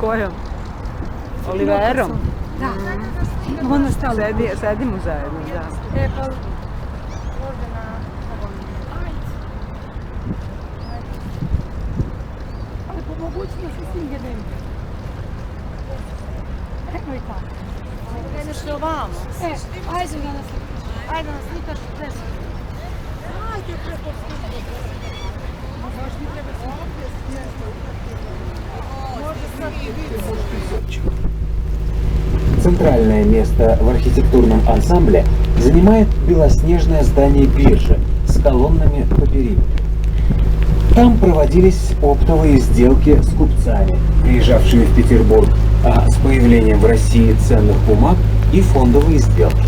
Kojom? Oliverom? Da. Ona stala. Sedimo zajedno, da. Pa ovdje na ovom. Ali po mogućnosti s njim jedem. Evo i tako. Ideš li ovamo? Ajde da nas slikaš. Ajde nas slikaš u desu. Ajde preko slike. Baš mi treba Центральное место в архитектурном ансамбле занимает белоснежное здание биржи с колоннами по периметру. Там проводились оптовые сделки с купцами, приезжавшими в Петербург, а с появлением в России ценных бумаг и фондовые сделки.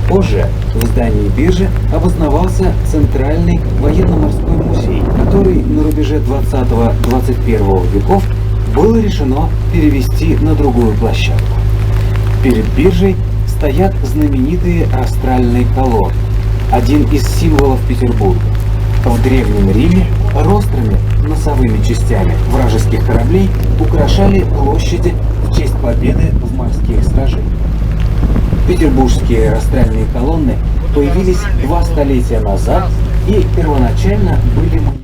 Позже в здании биржи обосновался Центральный военно-морской музей, который на рубеже 20-21 веков было решено перевести на другую площадку. Перед биржей стоят знаменитые астральные колонны, один из символов Петербурга. В Древнем Риме рострами, носовыми частями вражеских кораблей украшали площади в честь победы в морских сражениях. Петербургские астральные колонны появились 2 столетия назад и первоначально были маяками.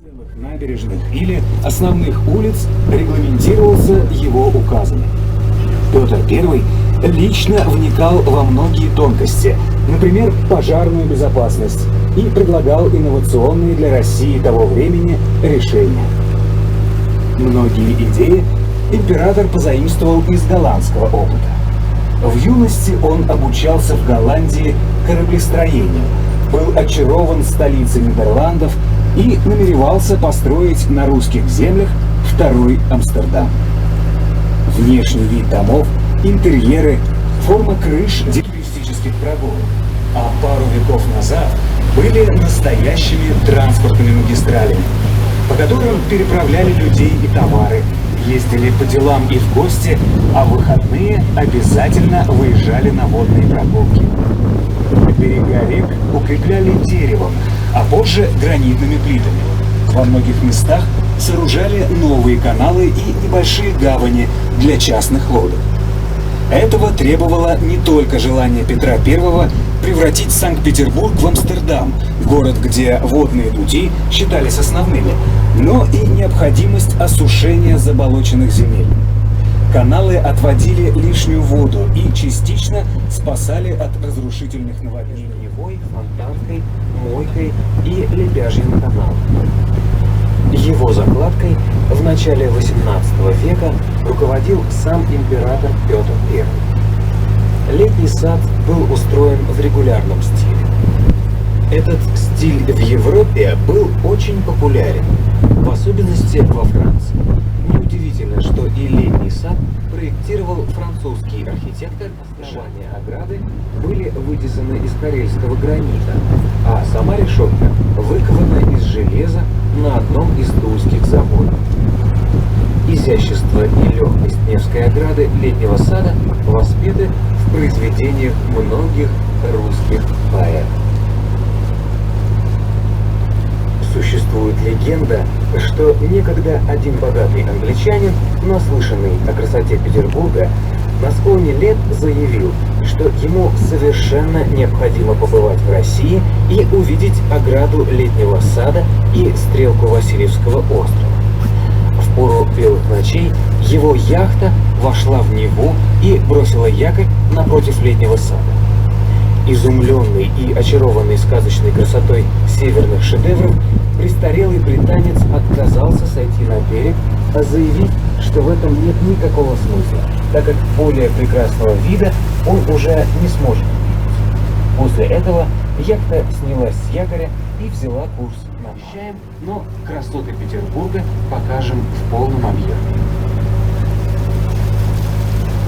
Целых набережных или основных улиц регламентировался его указами. Петр I лично вникал во многие тонкости, например, пожарную безопасность, и предлагал инновационные для России того времени решения. Многие идеи император позаимствовал из голландского опыта. В юности он обучался в Голландии кораблестроению, был очарован столицей Нидерландов и намеревался построить на русских землях второй Амстердам. Внешний вид домов, интерьеры, форма крыш туристических прогулок, а пару веков назад были настоящими транспортными магистралями, по которым переправляли людей и товары, ездили по делам и в гости, а в выходные обязательно выезжали на водные прогулки. Берега рек укрепляли деревом, а позже гранитными плитами. Во многих местах сооружали новые каналы и небольшие гавани для частных лодок. Этого требовало не только желание Петра I превратить Санкт-Петербург в Амстердам, город, где водные пути считались основными, но и необходимость осушения заболоченных земель. Каналы отводили лишнюю воду и частично спасали от разрушительных наводнений Невой, Фонтанкой, Мойкой и Лебяжьим каналом. Его закладкой в начале XVIII века руководил сам император Петр I. Летний сад был устроен в регулярном стиле. Этот стиль в Европе был очень популярен, в особенности во Франции. Неудивительно, что и летний сад проектировал французский архитектор. Основания ограды были вытесаны из карельского гранита, а сама решетка выкована из железа на одном из тульских заводов. Изящество и легкость Невской ограды летнего сада воспеты в произведениях многих русских поэтов. Существует легенда, что некогда один богатый англичанин, наслышанный о красоте Петербурга, на склоне лет заявил, что ему совершенно необходимо побывать в России и увидеть ограду летнего сада и стрелку Васильевского острова. В пору белых ночей его яхта вошла в Неву и бросила якорь напротив летнего сада. Изумленный и очарованный сказочной красотой северных шедевров, престарелый британец отказался сойти на берег, заявив, что в этом нет никакого смысла, так как более прекрасного вида он уже не сможет увидеть. После этого яхта снялась с якоря и взяла курс на Мальту. Но красоты Петербурга покажем в полном объеме.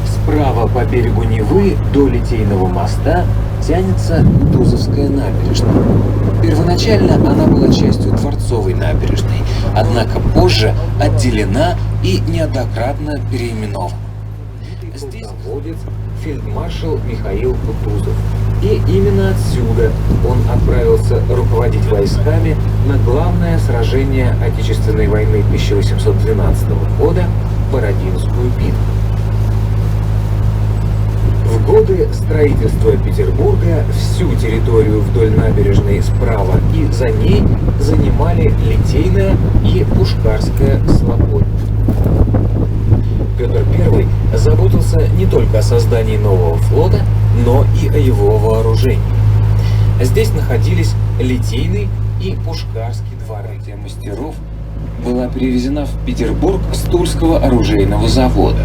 Справа по берегу Невы до Литейного моста тянется Кутузовская набережная. Первоначально она была частью Дворцовой набережной, однако позже отделена и неоднократно переименована. Здесь находится фельдмаршал Михаил Кутузов. И именно отсюда он отправился руководить войсками на главное сражение Отечественной войны 1812 года – Бородинскую битву. В годы строительства Петербурга всю территорию вдоль набережной справа и за ней занимали Литейная и Пушкарская слободы. Петр I заботился не только о создании нового флота, но и о его вооружении. Здесь находились Литейный и Пушкарский дворы. Партия мастеров была перевезена в Петербург с Тульского оружейного завода.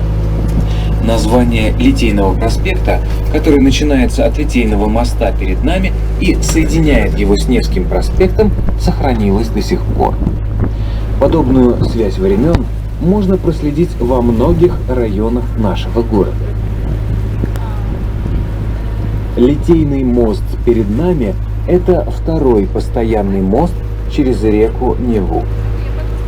Название Литейного проспекта, который начинается от Литейного моста перед нами и соединяет его с Невским проспектом, сохранилось до сих пор. Подобную связь времен можно проследить во многих районах нашего города. Литейный мост перед нами – это второй постоянный мост через реку Неву.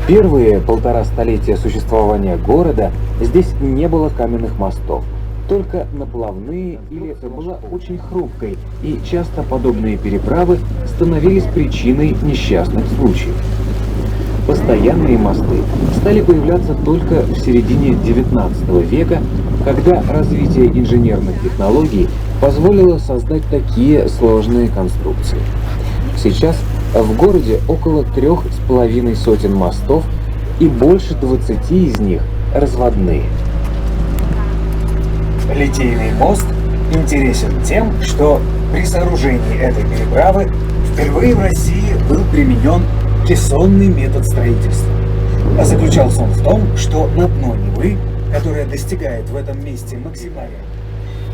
Первые 1,5 столетия существования города здесь не было каменных мостов, только наплавные, или это была очень хрупкой, и часто подобные переправы становились причиной несчастных случаев. Постоянные мосты стали появляться только в середине XIX века, когда развитие инженерных технологий позволило создать такие сложные конструкции. Сейчас в городе около 3,5 сотен мостов, и больше 20 из них разводные. Литейный мост интересен тем, что при сооружении этой переправы впервые в России был применен кессонный метод строительства. А заключался он в том, что на дно Невы, которое достигает в этом месте максимально.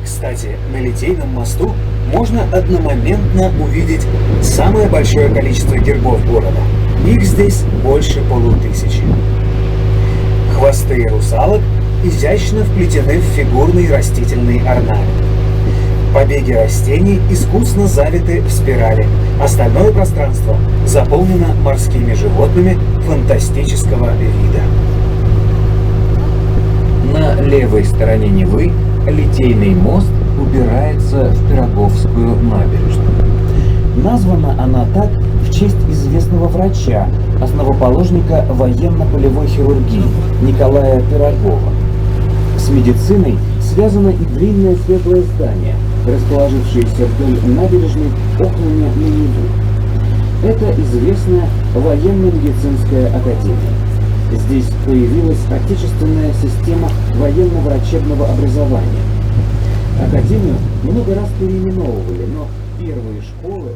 Кстати, на Литейном мосту можно одномоментно увидеть самое большое количество гербов города. Их здесь больше 500. Хвосты русалок изящно вплетены в фигурный растительный орнамент. Побеги растений искусно завиты в спирали. Остальное пространство заполнено морскими животными фантастического вида. На левой стороне Невы Литейный мост упирается в Пироговскую набережную. Названа она так в честь известного врача, основоположника военно-полевой хирургии Николая Пирогова. С медициной связано и длинное светлое здание, расположившееся вдоль набережной окнами на Неву. Это известная военно-медицинская академия. Здесь появилась отечественная система военно-врачебного образования. Академию много раз переименовывали, но первые школы...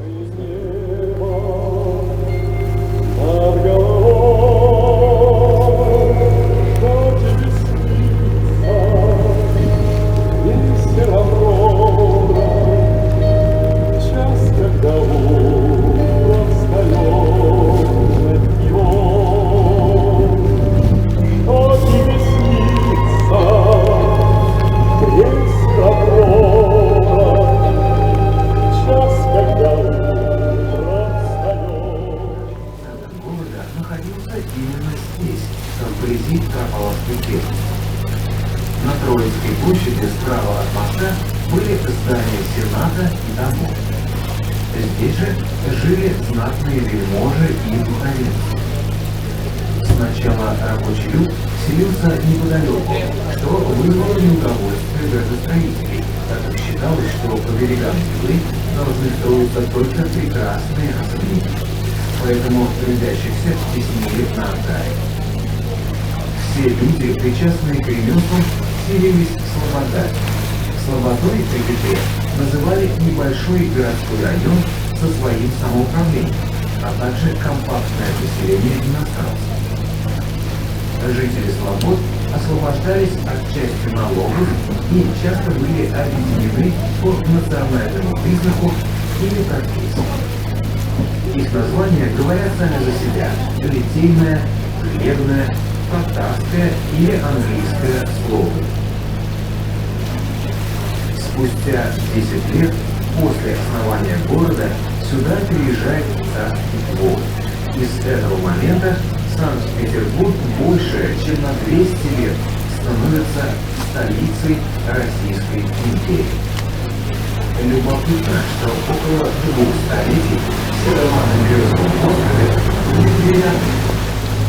На Троицкой площади справа от моста были здания Сената и домов. Здесь же жили знатные вельможи и духовенцы. Сначала рабочий люд селился неподалеку, что вызвало неудовольствие градостроителей, так как считалось, что по берегам Невы должны строиться только прекрасные особняки, поэтому трудящихся теснили на окраине. Все люди, причастные к ремеслам, селились слободами. Слободой при Петре называли небольшой городской район со своим самоуправлением, а также компактное поселение иностранцев. Жители слобод освобождались от части налогов и часто были объединены по национальному признаку или профессии. Их названия говорят сами за себя: литейное, хлебное, татарское или английское слово. Спустя 10 лет после основания города сюда переезжает царский двор. И с этого момента Санкт-Петербург больше, чем на 200 лет становится столицей Российской империи. Любопытно, что около 2 столетий все романы на Березовом острове были деревянными.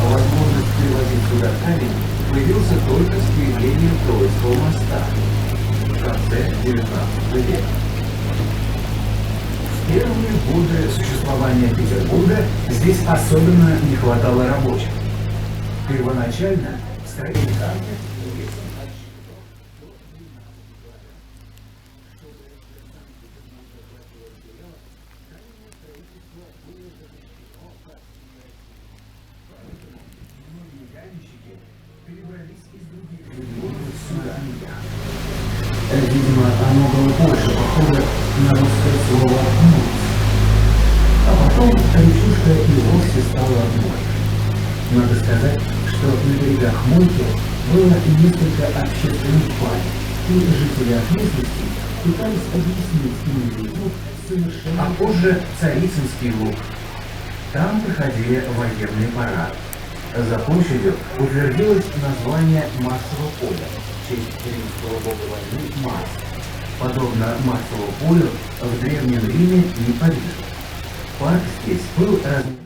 Возможность привозить сюда камень появился только с появлением Троицкого моста в конце XIX века. В первые годы существования Петербурга здесь особенно не хватало рабочих. Первоначально строили камни. Видимо, оно было больше похоже на русское слово «муз». А потом речушка и вовсе стала морем. Надо сказать, что на берегах Мойки было несколько общественных бань, и жители окрестностей пытались объяснить им язык совершенно... А позже Царицынский луг. Там проходили военные парады. За площадью утвердилось название Марсового поля в честь римского бога войны Марса. Подобно Марсовому полю в Древнем Риме и Париже. Парк здесь был размещен.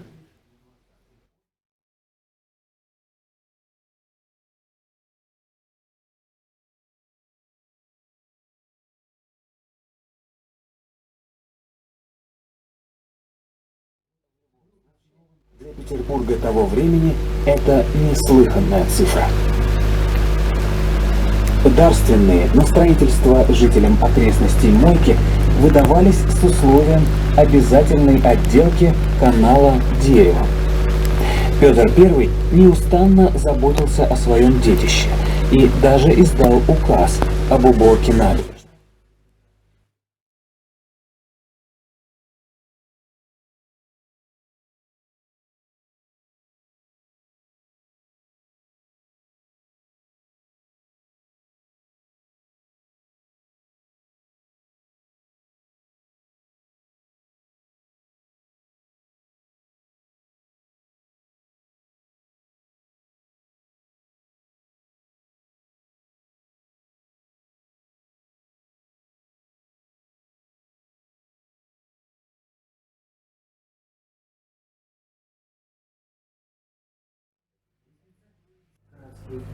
Для Петербурга того времени это неслыханная цифра. Дарственные на строительство жителям окрестностей Мойки выдавались с условием обязательной отделки канала деревом. Петр I неустанно заботился о своем детище и даже издал указ об уборке набережной.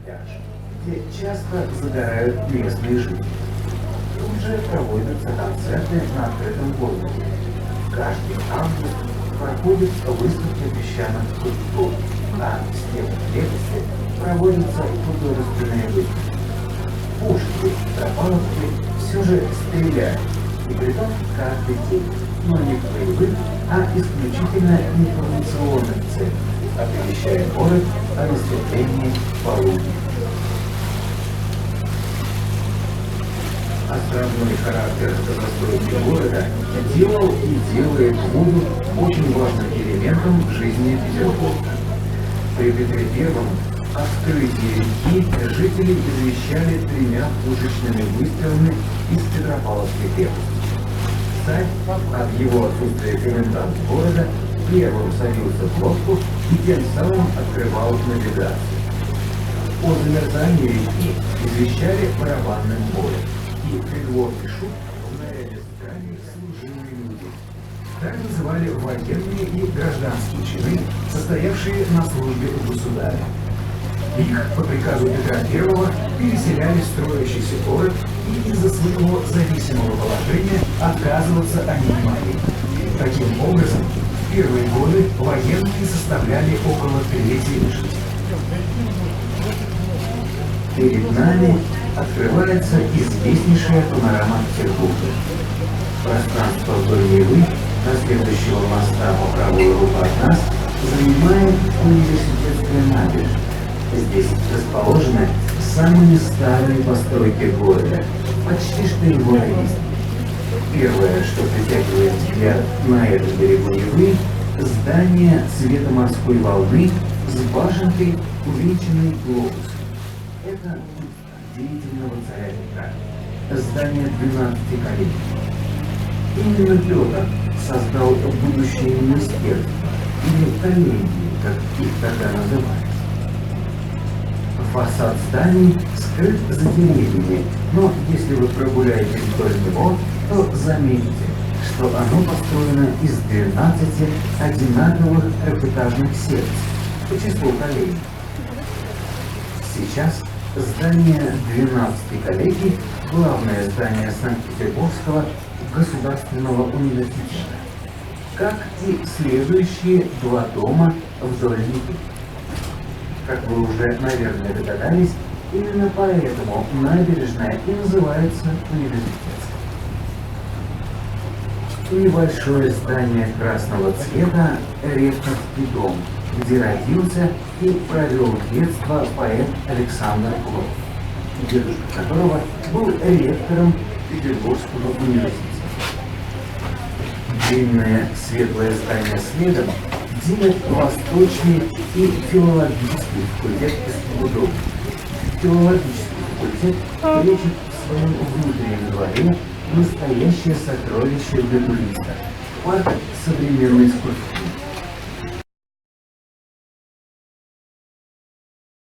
Пляж, где часто загорают местные жители. Тут же проводятся концерты на открытом воздухе. Каждый август проходят выставки песчаных скульптур, а в стенах крепости проводятся художественные выставки. Пушки, Петропавловки все же стреляют, и притом каждый день, но не в боевых, а исключительно информационных целях, оповещая город о наступлении полудня. Островной характер застройки города делал и делает воду очень важным элементом жизни Петербурга. При Петре I открытие реки жители извещали 3 пушечными выстрелами из Петропавловской крепости. Царь от его отсутствия комендант города первым садился в лодку и тем самым открывал навигацию. О замерзании реки извещали барабанным боем, и придворный шут в наряде стали служивые люди. Так называли военные и гражданские чины, состоявшие на службе у государя. Их по приказу Петра I переселяли в строящийся город, и из-за своего зависимого положения отказываться они не могли. Таким образом, в первые годы военные составляли около трети жителей. Перед нами открывается известнейшая панорама Петербурга. Пространство вдоль Невы, до следующего моста по правую руку от нас, занимает университетская набережная. Здесь расположены самые старые постройки города, почти что его ровесники. Первое, что притягивает взгляд на этом берегу Невы, здание цвета морской волны с башенкой, увенчанной глобусом. Это деятельного царя Петра. Здание 12 коленей. Именно Петр создал будущее министерство, или коллегии, как их тогда называли. Фасад зданий скрыт за деревьями, но если вы прогуляетесь вдоль него, то заметите, что оно построено из 12 одинаковых трехэтажных секций по числу коллегий. Сейчас здание 12-й коллегии – главное здание Санкт-Петербургского государственного университета, как и следующие два дома вдоль Невы. Как вы уже, наверное, догадались, именно поэтому набережная и называется университетской. Небольшое здание красного цвета – ректорский дом, где родился и провел детство поэт Александр Блок, дедушка которого был ректором Петербургского университета. Длинное светлое здание следом делят восточный и филологический факультет СПбГУ. Филологический факультет прячет в своем внутреннем дворе настоящее сокровище для туриста – парк современной скульптуры.